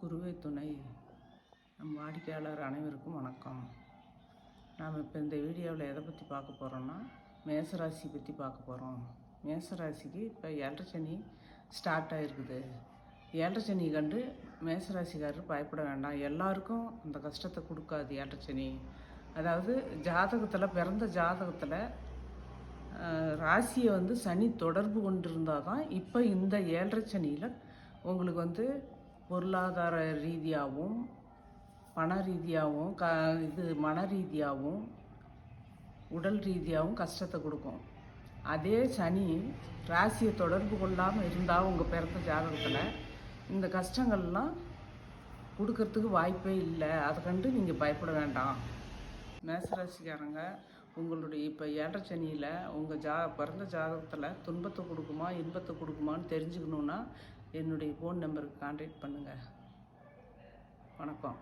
குருவே துணை. நம் வாடிக்கையாளர் அனைவருக்கும் வணக்கம். நாம் இப்போ இந்த வீடியோவில் எதை பற்றி பார்க்க போகிறோன்னா, மேசராசி பற்றி பார்க்க போகிறோம். மேசராசிக்கு இப்போ 7.5 சனி ஸ்டார்ட் ஆகிருக்குது. 7.5 சனி கண்டு மேசராசிக்காரர் பயப்பட வேண்டாம். எல்லாருக்கும் அந்த கஷ்டத்தை கொடுக்காது 7.5 சனி. அதாவது ஜாதகத்தில், பிறந்த ஜாதகத்தில் ராசியை சனி தொடர்பு கொண்டிருந்தால் தான் இப்போ இந்த 7.5 சனியில் உங்களுக்கு பொருளாதார ரீதியாகவும், பண ரீதியாகவும், மன ரீதியாகவும், உடல் ரீதியாகவும் கஷ்டத்தை கொடுக்கும். அதே சனி ராசியை தொடர்பு கொள்ளாமல் இருந்தால் உங்கள் பிறந்த ஜாதகத்தில் இந்த கஷ்டங்கள்லாம் கொடுக்கறதுக்கு வாய்ப்பே இல்லை. அதை கண்டு நீங்கள் பயப்பட வேண்டாம். மேசராசிக்காரங்க, உங்களுடைய இப்போ 7.5 சனியில் உங்கள் பிறந்த ஜாதகத்தில் துன்பத்தை கொடுக்குமா, இன்பத்தை கொடுக்குமான்னு தெரிஞ்சுக்கணுன்னா என்னுடைய ஃபோன் நம்பருக்கு கான்டாக்ட் பண்ணுங்கள். வணக்கம்.